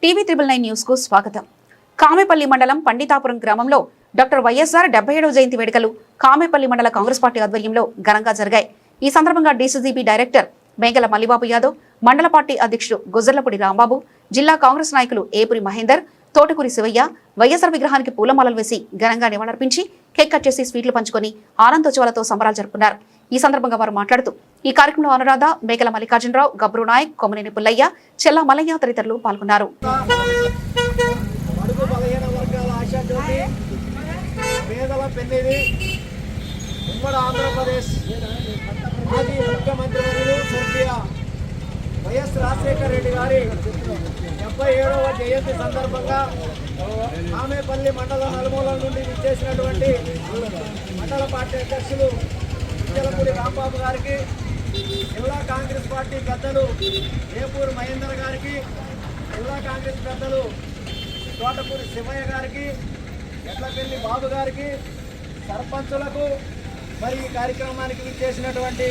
TV9 news కు స్వాగతం. కామెపల్లి మండలం పండితాపురం గ్రామంలో డాక్టర్ వైఎస్ఆర్ 77వ జయంతి వేడుకలు కామెపల్లి మండల కాంగ్రెస్ పార్టీ ఆధ్వర్యంలో ఘనంగా జరిగాయి. ఈ సందర్భంగా డీసీసీబీ డైరెక్టర్ మేఘల మల్లిబాబు యాదవ్, మండల పార్టీ అధ్యక్షుడు గుజ్జర్లపూడి రాంబాబు, జిల్లా కాంగ్రెస్ నాయకులు ఏపురి మహేందర్, తోటకూరి శివయ్య వైఎస్ఆర్ విగ్రహానికి పూలమాలలు వేసి ఘనంగా నివాళులర్పించి కేక్ కట్ చేసి స్వీట్లు పంచుకొని ఆనందోత్సవాలతో సంబరాలు జరుపుకున్నారు. ఈ సందర్భంగా వారు మాట్లాడుతూ ఈ కార్యక్రమంలో అనురాధ, మేకల మల్లికార్జునరావు, గబ్రు నాయక్, కొమ్మనేని పుల్లయ్య, చెల్లా మల్లయ్య తదితరులు పాల్గొన్నారు. ఉమ్మడి ఆంధ్రప్రదేశ్ మాజీ ముఖ్యమంత్రి స్వర్గీయ వైఎస్ రాజశేఖర రెడ్డి గారి 77వ జయంతి సందర్భంగా కామెపల్లి మండల నలుమూలల నుండి విచ్చేసినటువంటి మండల పార్టీ అధ్యక్షులు గుజ్జర్లపూడి రాంబాబు గారికి, జిల్లా కాంగ్రెస్ పార్టీ పెద్దలు ఏపూరి మహేందర్ గారికి, జిల్లా కాంగ్రెస్ పెద్దలు తోటకూరి శివయ్య గారికి, ఎడ్లపల్లి బాబు గారికి, సర్పంచులకు, మరి ఈ కార్యక్రమానికి విచ్చేసినటువంటి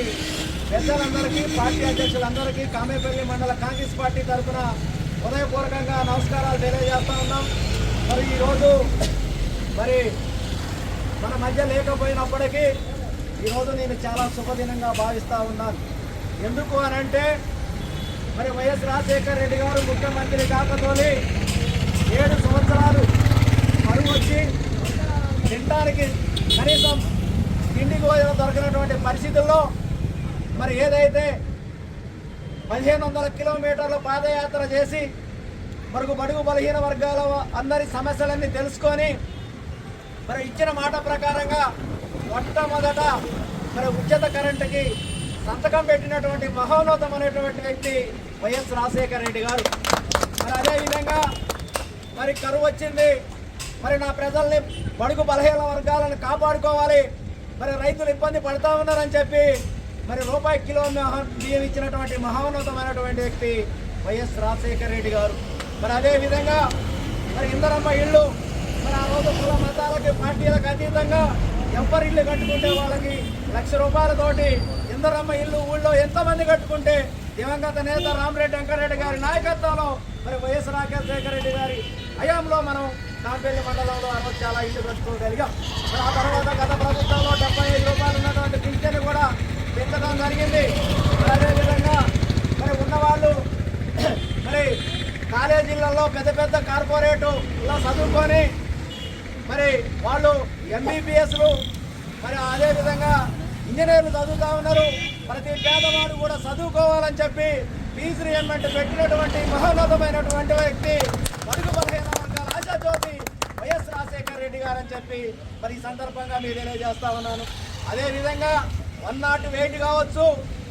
పెద్దలందరికీ, పార్టీ అధ్యక్షులందరికీ కామెపల్లి మండల కాంగ్రెస్ పార్టీ తరఫున హృదయపూర్వకంగా నమస్కారాలు తెలియజేస్తూ ఉన్నాం. మరి ఈరోజు మరి మన మధ్య లేకపోయినప్పటికీ ఈరోజు నేను చాలా శుభదినంగా భావిస్తూ ఉన్నాను. ఎందుకు అనంటే మరి వైఎస్ రాజశేఖర రెడ్డి గారు ముఖ్యమంత్రి కాకతోని 7 సంవత్సరాలు మరుగు వచ్చి తినడానికి కనీసం తిండి కూడా దొరకనటువంటి పరిస్థితుల్లో మరి ఏదైతే 1500 కిలోమీటర్ల పాదయాత్ర చేసి బడుగు బలహీన వర్గాల అందరి సమస్యలన్నీ తెలుసుకొని మరి ఇచ్చిన మాట ప్రకారంగా మొట్టమొదట మరి ఉచిత కరెంటుకి సంతకం పెట్టినటువంటి మహోన్నతమైనటువంటి వ్యక్తి వైఎస్ రాజశేఖర రెడ్డి గారు. మరి అదేవిధంగా మరి కరువు వచ్చింది, మరి నా ప్రజల్ని బడుగు బలహీన వర్గాలను కాపాడుకోవాలి, మరి రైతులు ఇబ్బంది పడుతూ ఉన్నారని చెప్పి మరి రూపాయి కిలో బియ్యం ఇచ్చినటువంటి మహోన్నతమైనటువంటి వ్యక్తి వైఎస్ రాజశేఖర రెడ్డి గారు. మరి అదేవిధంగా మరి ఇందరమ్మ ఇళ్ళు, మరి ఆ రోజు కుల మతాలకి పార్టీలకు అతీతంగా ఎవరి ఇల్లు కట్టుకుంటే వాళ్ళకి ₹1,00,000 ఇందరమ్మ ఇల్లు ఊళ్ళో ఎంతమంది కట్టుకుంటే దివంగత నేత రామరెడ్డి వెంకటరెడ్డి గారి నాయకత్వంలో మరి వైఎస్ రాజశేఖర రెడ్డి గారి హయాంలో మనం కాంపల్లి మండలంలో ఆ రోజు చాలా ఇల్లు కట్టుకోగలిగాం. మరి ఆ తర్వాత గత ప్రభుత్వంలో ₹75 ఉన్నటువంటి పింఛను కూడా పెంచడం జరిగింది. మరి అదేవిధంగా మరి ఉన్నవాళ్ళు మరి కాలేజీలలో పెద్ద కార్పొరేట్లో చదువుకొని మరి వాళ్ళు MBBSలు, మరి అదేవిధంగా ఇంజనీర్లు చదువుతూ ఉన్నారు. ప్రతి పేదవాడు కూడా చదువుకోవాలని చెప్పి ఫీజు రియంబర్స్మెంట్ పెట్టినటువంటి మహోన్నతమైనటువంటి వ్యక్తి బడుగు బలహీన వర్గాల ఆశాజ్యోతి వైఎస్ రాజశేఖర రెడ్డి గారు అని చెప్పి మరి ఈ సందర్భంగా మీరు తెలియజేస్తా ఉన్నాను. అదేవిధంగా 108 కావచ్చు,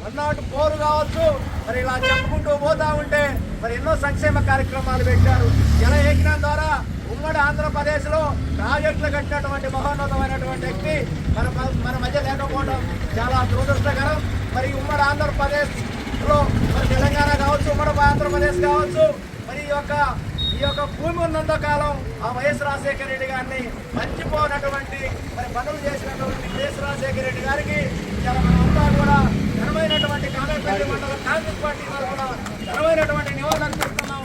104 కావచ్చు, మరి ఇలా చెప్పుకుంటూ పోతా ఉంటే మరి ఎన్నో సంక్షేమ కార్యక్రమాలు పెట్టారు. జల యజ్ఞం ద్వారా ఉమ్మడి ఆంధ్రప్రదేశ్లో ప్రాజెక్టులు కట్టినటువంటి మహోన్నతమైనటువంటి వ్యక్తి మన మధ్య లేకపోవడం చాలా దురదృష్టకరం. మరి ఉమ్మడి ఆంధ్రప్రదేశ్లో మరి తెలంగాణ కావచ్చు, ఉమ్మడి ఆంధ్రప్రదేశ్ కావచ్చు, మరి ఈ యొక్క భూమి ఉన్నంత కాలం ఆ వైఎస్ రాజశేఖర రెడ్డి గారిని మర్చిపోనటువంటి మరి పనులు చేసినటువంటి వైఎస్ రాజశేఖర రెడ్డి గారికి చాలా మనమంతా కూడా ఘనమైనటువంటి కామెపల్లి మండల కాంగ్రెస్ పార్టీ తరఫున ఘనమైనటువంటి నివాళులు చేస్తున్నాం.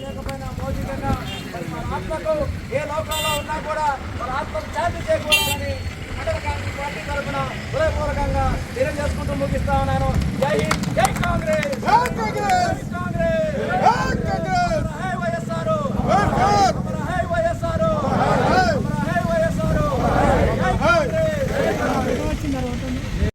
లేకపోయినా భౌతికంగా మరి మన ఆత్మకు ఏ లోకంలో ఉన్నా కూడా మన ఆత్మకు శాంతి చేకూరాలని మండల కాంగ్రెస్ పార్టీ తరఫున హృదయపూర్వకంగా తెలియజేసుకుంటూ ముగిస్తా ఉన్నాను. జై హింద్, జై కాంగ్రెస్.